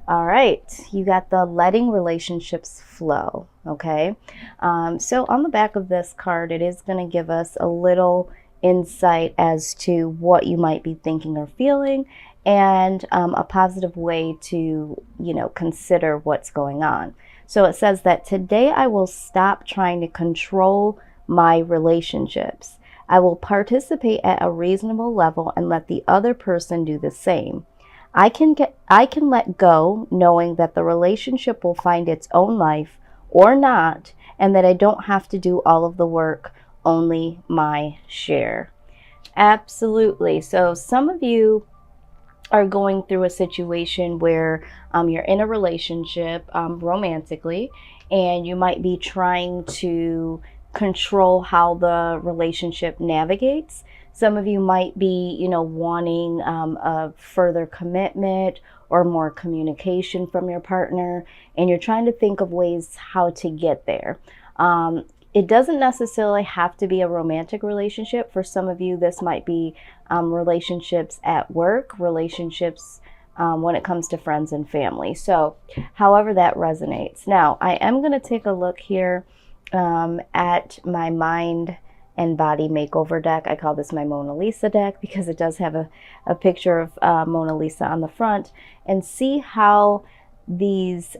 All right, you got the letting relationships flow, okay? So on the back of this card, it is going to give us a little insight as to what you might be thinking or feeling, and a positive way to, consider what's going on. So it says that today I will stop trying to control my relationships. I will participate at a reasonable level and let the other person do the same. I can let go knowing that the relationship will find its own life or not, and that I don't have to do all of the work, only my share. Absolutely. So some of you are going through a situation where you're in a relationship romantically, and you might be trying to control how the relationship navigates. Some of you might be, wanting a further commitment or more communication from your partner, and you're trying to think of ways how to get there. It doesn't necessarily have to be a romantic relationship. For some of you, this might be relationships at work, relationships when it comes to friends and family. So however that resonates. Now, I am going to take a look here at my mind and body makeover deck. I call this my Mona Lisa deck because it does have a picture of Mona Lisa on the front, and see how these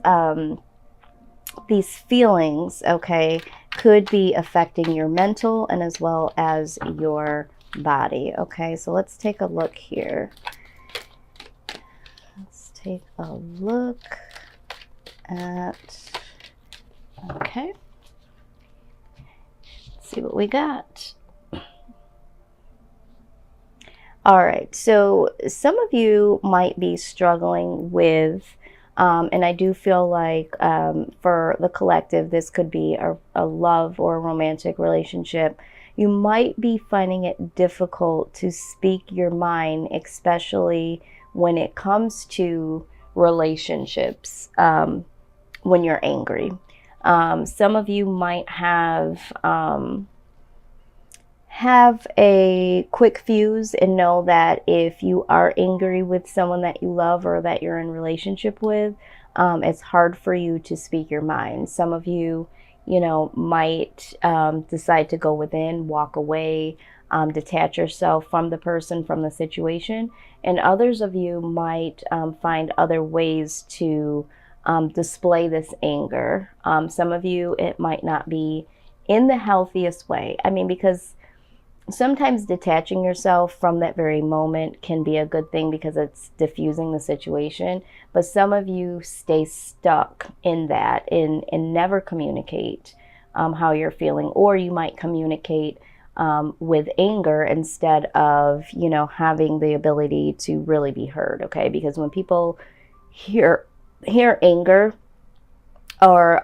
feelings, okay, could be affecting your mental and as well as your body. Okay, so let's take a look here. Let's take a look at, okay, let's see what we got. All right, so some of you might be struggling with and I do feel like for the collective, this could be a love or a romantic relationship. You might be finding it difficult to speak your mind, especially when it comes to relationships when you're angry. Some of you might have a quick fuse and know that if you are angry with someone that you love or that you're in relationship with, it's hard for you to speak your mind. Some of you, might decide to go within, walk away, detach yourself from the person, from the situation. And others of you might find other ways to display this anger. Some of you, it might not be in the healthiest way. I mean, because sometimes detaching yourself from that very moment can be a good thing because it's diffusing the situation. But some of you stay stuck in that and never communicate how you're feeling, or you might communicate with anger instead of, having the ability to really be heard. Okay, because when people hear anger or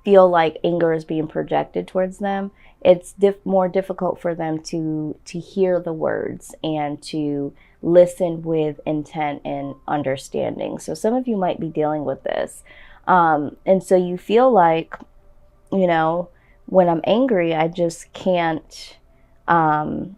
feel like anger is being projected towards them, it's more difficult for them to hear the words and to listen with intent and understanding. So some of you might be dealing with this. And so you feel like, when I'm angry, I just can't find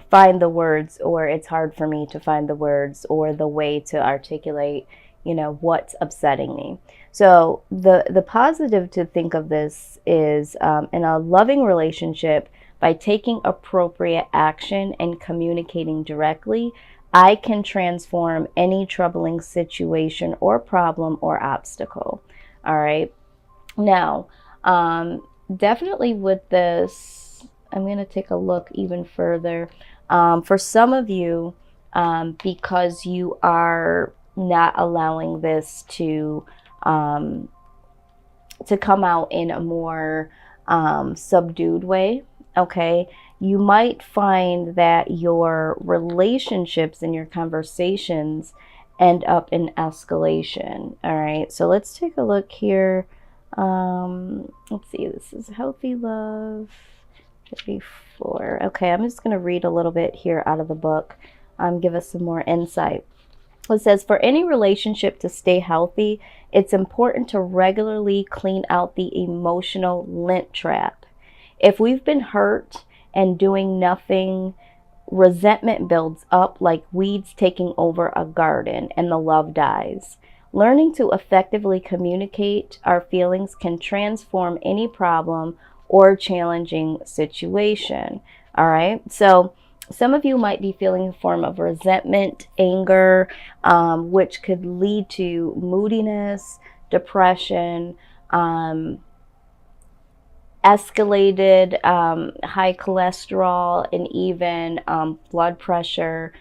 the words, or it's hard for me to find the words or the way to articulate, what's upsetting me. So the positive to think of this is in a loving relationship, by taking appropriate action and communicating directly, I can transform any troubling situation or problem or obstacle. All right. Now, definitely with this, I'm going to take a look even further. For some of you, because you are not allowing this to come out in a more subdued way, okay, you might find that your relationships and your conversations end up in escalation. All right, so let's take a look here. Let's see, this is healthy love 54. Okay, I'm just going to read a little bit here out of the book, give us some more insight. It says, for any relationship to stay healthy, it's important to regularly clean out the emotional lint trap. If we've been hurt and doing nothing, resentment builds up like weeds taking over a garden, and the love dies. Learning to effectively communicate our feelings can transform any problem or challenging situation. All right. So some of you might be feeling a form of resentment, anger, which could lead to moodiness, depression, escalated high cholesterol, and even blood pressure,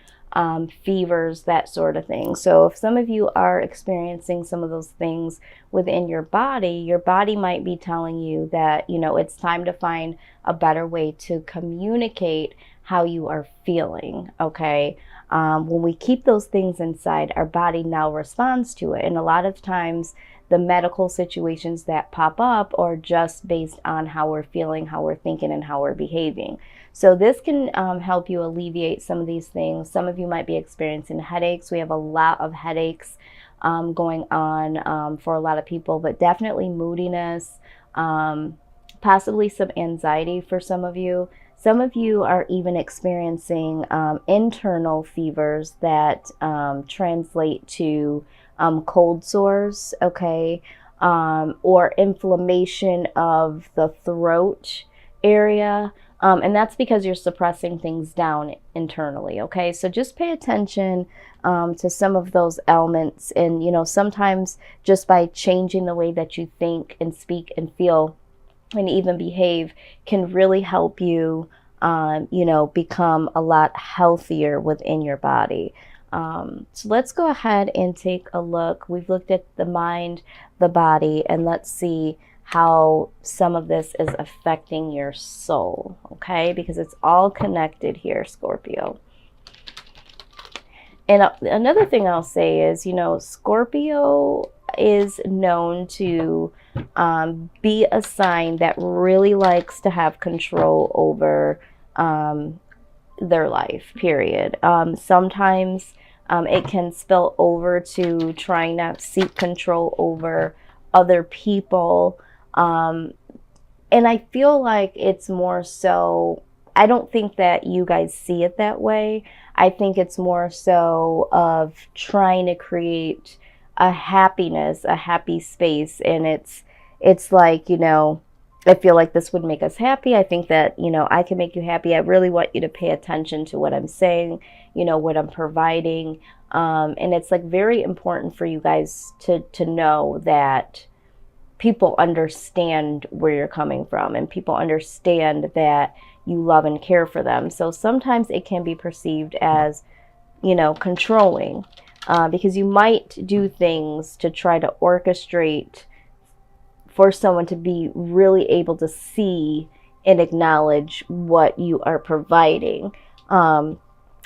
fevers, that sort of thing. So if some of you are experiencing some of those things within your body might be telling you that, it's time to find a better way to communicate how you are feeling, okay? When we keep those things inside, our body now responds to it. And a lot of times, the medical situations that pop up are just based on how we're feeling, how we're thinking, and how we're behaving. So this can help you alleviate some of these things. Some of you might be experiencing headaches. We have a lot of headaches going on for a lot of people, but definitely moodiness, possibly some anxiety for some of you. Some of you are even experiencing internal fevers that translate to cold sores, okay, or inflammation of the throat area. And that's because you're suppressing things down internally, okay? So just pay attention to some of those elements. And, sometimes just by changing the way that you think and speak and feel and even behave can really help you, become a lot healthier within your body. So let's go ahead and take a look. We've looked at the mind, the body, and let's see how some of this is affecting your soul, okay? Because it's all connected here, Scorpio. And another thing I'll say is, Scorpio is known to be a sign that really likes to have control over their life, period. Sometimes it can spill over to trying to seek control over other people. And I feel like it's more so, I don't think that you guys see it that way. I think it's more so of trying to create a happiness, a happy space. And it's like, I feel like this would make us happy. I think that, I can make you happy. I really want you to pay attention to what I'm saying, what I'm providing. And it's like very important for you guys to know that people understand where you're coming from and people understand that you love and care for them. So sometimes it can be perceived as, controlling, because you might do things to try to orchestrate for someone to be really able to see and acknowledge what you are providing. And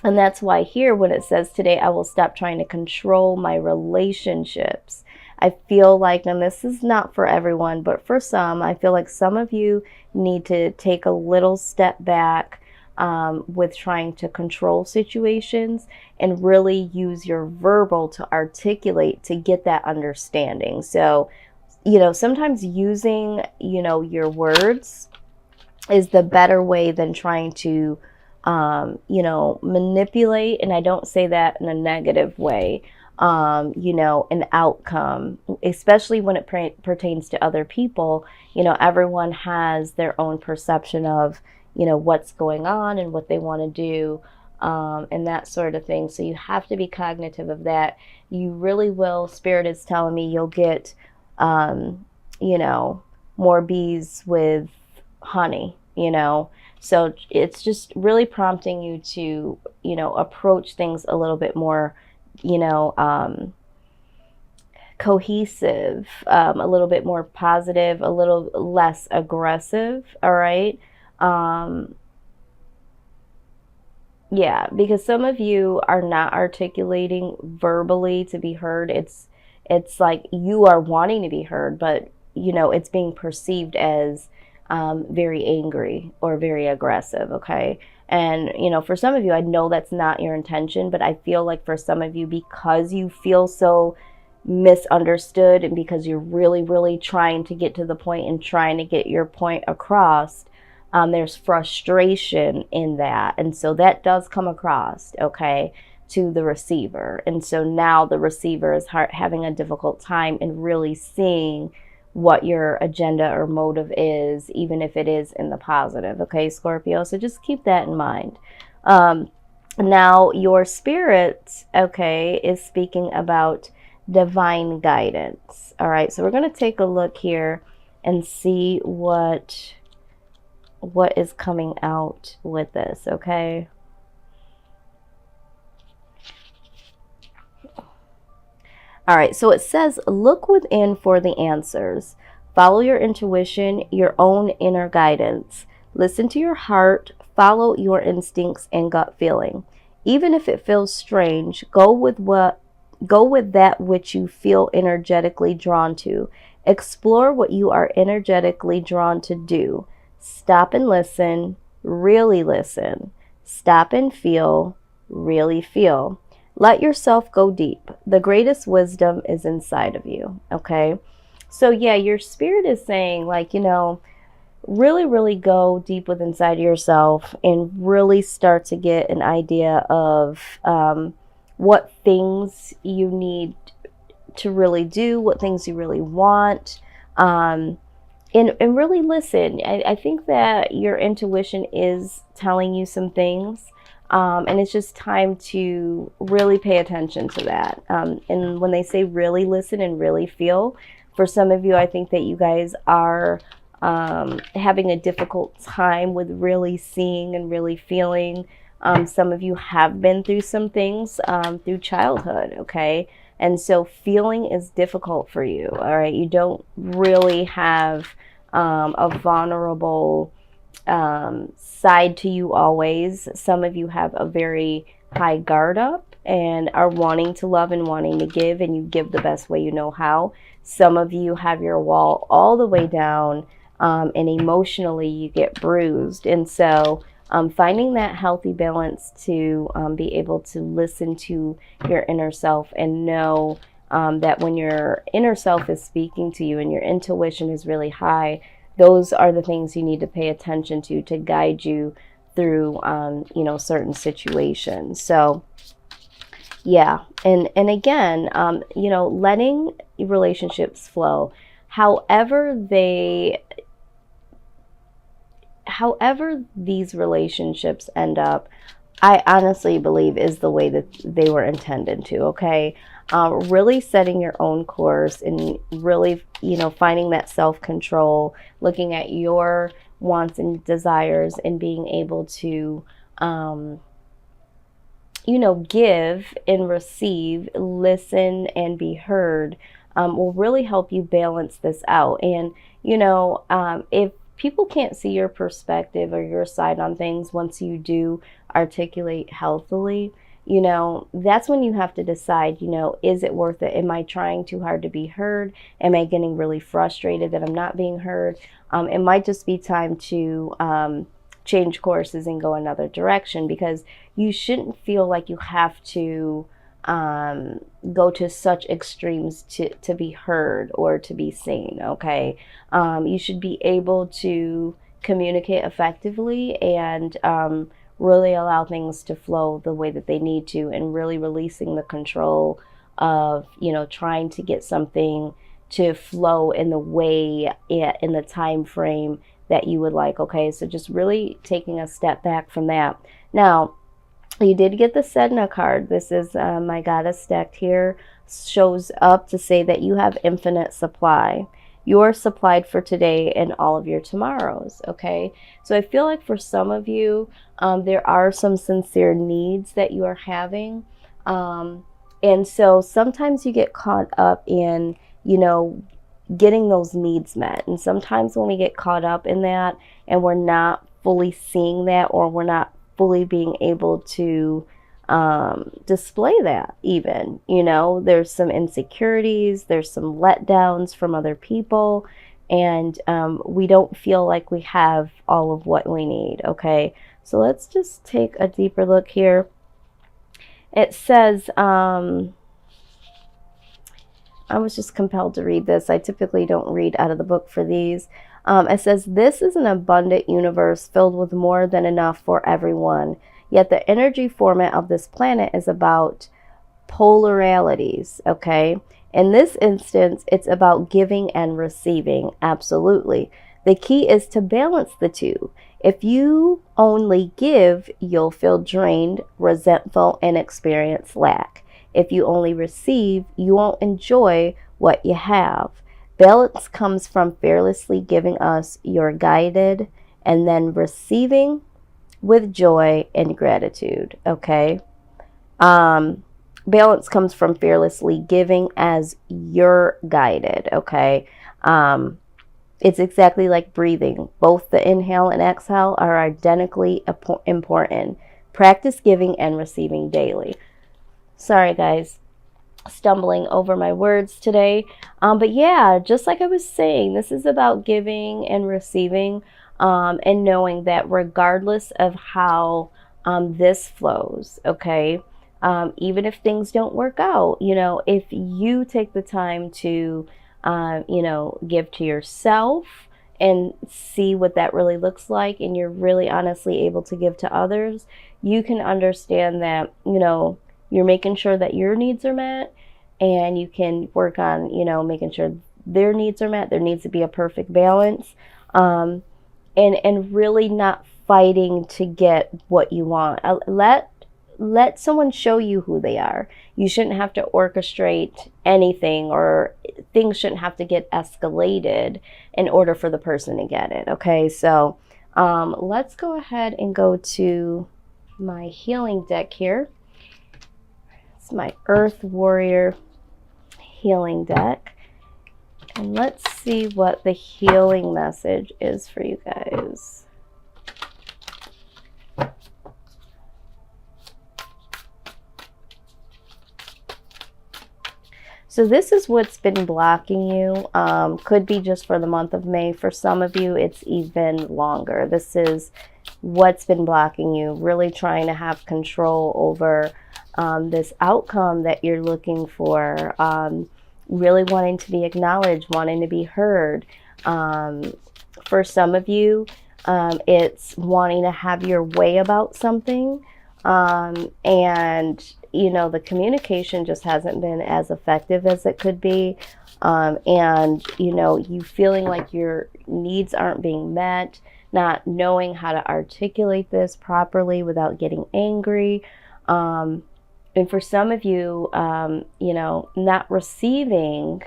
that's why here, when it says today, I will stop trying to control my relationships. I feel like, and this is not for everyone, but for some, I feel like some of you need to take a little step back with trying to control situations and really use your verbal to articulate to get that understanding. So, sometimes using, your words is the better way than trying to, manipulate. And I don't say that in a negative way. An outcome, especially when it pertains to other people. Everyone has their own perception of, what's going on and what they want to do, and that sort of thing. So you have to be cognitive of that. You really will. Spirit is telling me you'll get, more bees with honey, So it's just really prompting you to, approach things a little bit more, cohesive, a little bit more positive, a little less aggressive. All right. Yeah, because some of you are not articulating verbally to be heard. It's like you are wanting to be heard, but it's being perceived as very angry or very aggressive. Okay. And, for some of you, I know that's not your intention, but I feel like for some of you, because you feel so misunderstood and because you're really, really trying to get to the point and trying to get your point across, there's frustration in that. And so that does come across, okay? to the receiver. And so now the receiver is having a difficult time in really seeing what your agenda or motive is, even if it is in the positive. Okay, Scorpio. So just keep that in mind. Now your spirit, okay, is speaking about divine guidance. All right, so we're going to take a look here and see what is coming out with this, okay? All right, so it says, look within for the answers. Follow your intuition, your own inner guidance. Listen to your heart, follow your instincts and gut feeling. Even if it feels strange, go with that which you feel energetically drawn to. Explore what you are energetically drawn to do. Stop and listen, really listen. Stop and feel, really feel. Let yourself go deep. The greatest wisdom is inside of you, okay? So yeah, your spirit is saying, like, you know, really, really go deep within inside yourself and really start to get an idea of what things you need to really do, what things you really want, and really listen. I think that your intuition is telling you some things, and it's just time to really pay attention to that. And when they say really listen and really feel, for some of you, I think that you guys are having a difficult time with really seeing and really feeling. Some of you have been through some things through childhood, okay? And so feeling is difficult for you, all right? You don't really have a vulnerable side to you always. Some of you have a very high guard up and are wanting to love and wanting to give, and you give the best way you know how. Some of you have your wall all the way down, and emotionally you get bruised. And so finding that healthy balance to be able to listen to your inner self and know that when your inner self is speaking to you and your intuition is really high, those are the things you need to pay attention to guide you through, you know, certain situations. So yeah, and again, you know, letting relationships flow, however these relationships end up, I honestly believe is the way that they were intended to, okay? Really setting your own course and really, you know, finding that self-control, looking at your wants and desires and being able to, you know, give and receive, listen and be heard, will really help you balance this out. And, you know, if people can't see your perspective or your side on things once you do articulate healthily, you know, that's when you have to decide, you know, is it worth it? Am I trying too hard to be heard? Am I getting really frustrated that I'm not being heard? It might just be time to change courses and go another direction, because you shouldn't feel like you have to go to such extremes to be heard or to be seen, okay? You should be able to communicate effectively and really allow things to flow the way that they need to, and really releasing the control of, you know, trying to get something to flow in the way, in the time frame that you would like, okay? So just really taking a step back from that. Now, you did get the Sedna card. This is my goddess deck here. Shows up to say that you have infinite supply. You're supplied for today and all of your tomorrows, okay? So I feel like for some of you, there are some sincere needs that you are having. And so sometimes you get caught up in, you know, getting those needs met. And sometimes when we get caught up in that and we're not fully seeing that, or we're not fully being able to display that, even, you know, there's some insecurities, there's some letdowns from other people, and we don't feel like we have all of what we need, okay? So let's just take a deeper look here. It says, I was just compelled to read this. I typically don't read out of the book for these. It says, this is an abundant universe filled with more than enough for everyone. Yet the energy format of this planet is about polarities, okay? In this instance, it's about giving and receiving, absolutely. The key is to balance the two. If you only give, you'll feel drained, resentful, and experience lack. If you only receive, you won't enjoy what you have. Balance comes from fearlessly giving us your guided and then receiving with joy and gratitude, okay? Balance comes from fearlessly giving as you're guided, okay? It's exactly like breathing. Both the inhale and exhale are identically important. Practice giving and receiving daily. Sorry, guys, stumbling over my words today. But yeah, just like I was saying, this is about giving and receiving, and knowing that regardless of how this flows, okay, even if things don't work out, if you take the time to, give to yourself and see what that really looks like, and you're really honestly able to give to others, you can understand that, you're making sure that your needs are met, and you can work on, making sure their needs are met. There needs to be a perfect balance, and really not fighting to get what you want. Let someone show you who they are. You shouldn't have to orchestrate anything, or things shouldn't have to get escalated in order for the person to get it. Okay, so let's go ahead and go to my healing deck here. It's my Earth Warrior healing deck. And let's see what the healing message is for you guys. So this is what's been blocking you. Could be just for the month of May. For some of you, it's even longer. This is what's been blocking you. Really trying to have control over this outcome that you're looking for. Really wanting to be acknowledged, wanting to be heard. For some of you, it's wanting to have your way about something. And the communication just hasn't been as effective as it could be. And you feeling like your needs aren't being met, not knowing how to articulate this properly without getting angry. And for some of you, not receiving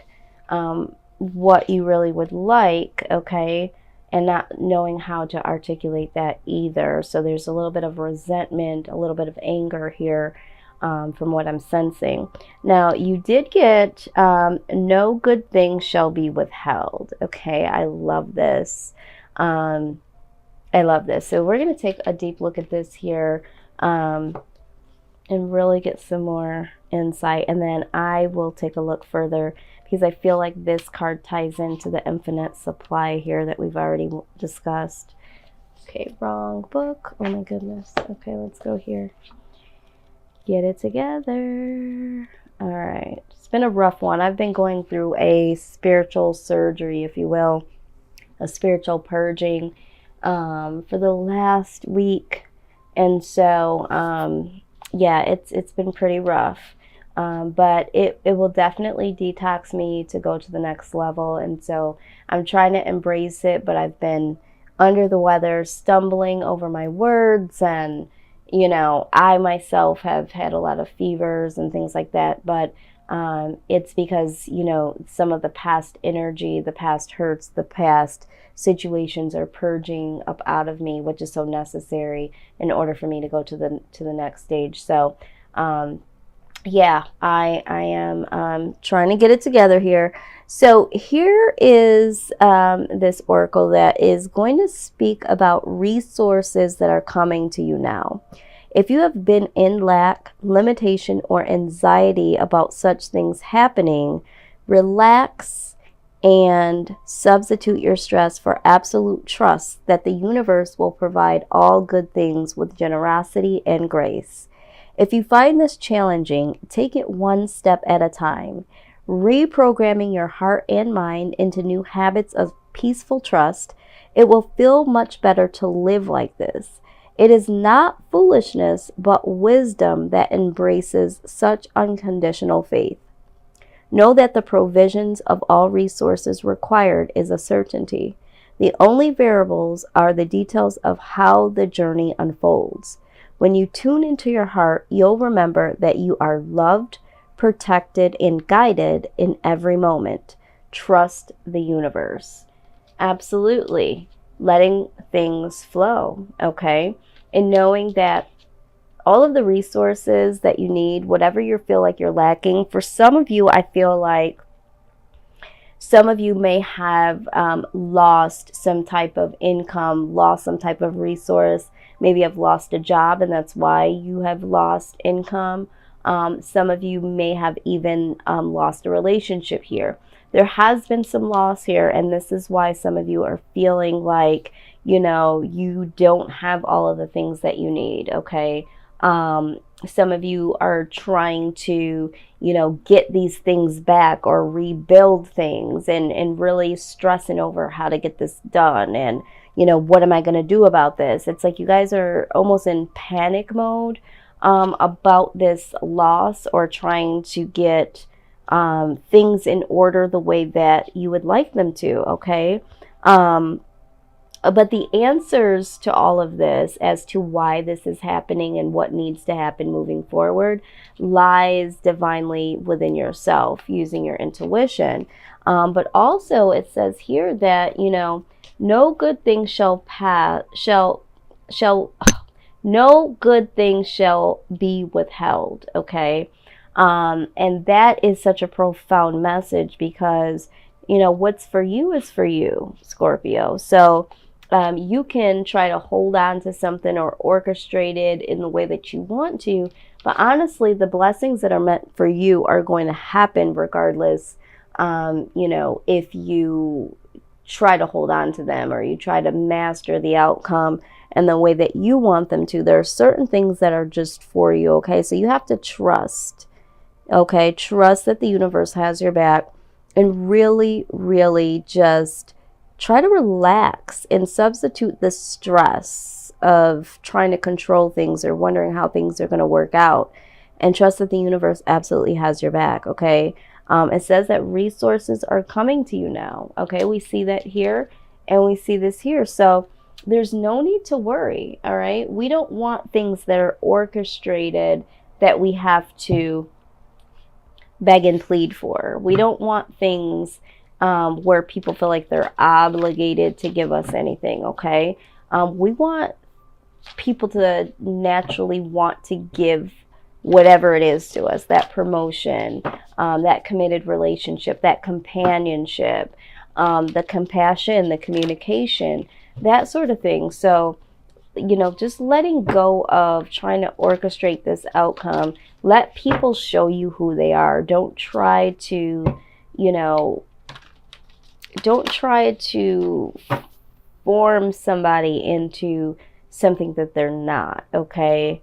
what you really would like, okay, and not knowing how to articulate that either. So there's a little bit of resentment, a little bit of anger here, from what I'm sensing. Now, you did get no good thing shall be withheld. Okay, I love this. I love this. So we're going to take a deep look at this here, and really get some more insight. And then I will take a look further, because I feel like this card ties into the infinite supply here that we've already discussed. Okay, wrong book. Oh my goodness. Okay, let's go here. Get it together. All right. It's been a rough one. I've been going through a spiritual surgery, if you will, a spiritual purging for the last week. And so, yeah, it's been pretty rough. But it will definitely detox me to go to the next level. And so I'm trying to embrace it, but I've been under the weather, stumbling over my words, and I myself have had a lot of fevers and things like that, but it's because, some of the past energy, the past hurts, the past situations are purging up out of me, which is so necessary in order for me to go to the next stage. So, yeah, I am trying to get it together here. So here is this oracle that is going to speak about resources that are coming to you now. If you have been in lack, limitation, or anxiety about such things happening, relax and substitute your stress for absolute trust that the universe will provide all good things with generosity and grace. If you find this challenging, take it one step at a time, reprogramming your heart and mind into new habits of peaceful trust. It will feel much better to live like this. It is not foolishness, but wisdom that embraces such unconditional faith. Know that the provisions of all resources required is a certainty. The only variables are the details of how the journey unfolds. When you tune into your heart, you'll remember that you are loved, protected, and guided in every moment. Trust the universe. Absolutely. Letting things flow, okay? And knowing that all of the resources that you need, whatever you feel like you're lacking, for some of you, I feel like some of you may have lost some type of income, lost some type of resource, maybe have lost a job, and that's why you have lost income. Some of you may have even lost a relationship here. There has been some loss here, and this is why some of you are feeling like, you know, you don't have all of the things that you need, okay? Some of you are trying to, you know, get these things back or rebuild things and really stressing over how to get this done. And, you know, what am I going to do about this? It's like you guys are almost in panic mode about this loss, or trying to get things in order the way that you would like them to, okay? But the answers to all of this, as to why this is happening and what needs to happen moving forward, lies divinely within yourself, using your intuition. But also it says here that, you know, no good thing shall no good thing shall be withheld, okay? And that is such a profound message, because, you know, what's for you is for you, Scorpio. So you can try to hold on to something or orchestrate it in the way that you want to, but honestly, the blessings that are meant for you are going to happen regardless, you know, if you try to hold on to them or you try to master the outcome and the way that you want them to. There are certain things that are just for you, okay? So you have to trust, okay? Trust that the universe has your back, and really, really just try to relax and substitute the stress of trying to control things or wondering how things are going to work out, and trust that the universe absolutely has your back, okay? It says that resources are coming to you now, okay? We see that here, and we see this here. So there's no need to worry, all right? We don't want things that are orchestrated that we have to beg and plead for. We don't want things where people feel like they're obligated to give us anything, okay? We want people to naturally want to give whatever it is to us, that promotion, that committed relationship, that companionship, the compassion, the communication, that sort of thing. So, you know, just letting go of trying to orchestrate this outcome. Let people show you who they are. Don't try to, you know, don't try to form somebody into something that they're not, okay?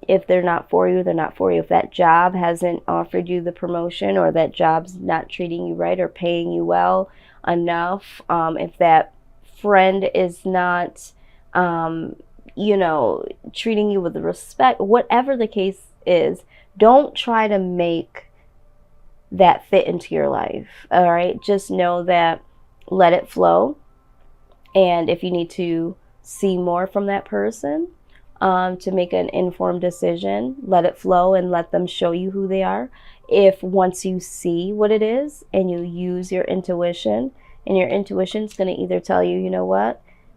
If they're not for you, they're not for you. If that job hasn't offered you the promotion, or that job's not treating you right or paying you well enough, if that friend is not, you know, treating you with respect, whatever the case is, don't try to make that fit into your life, all right? Just know that, let it flow. And if you need to see more from that person to make an informed decision, let it flow and let them show you who they are. If once you see what it is and you use your intuition, and your intuition's going to either tell you, you know what,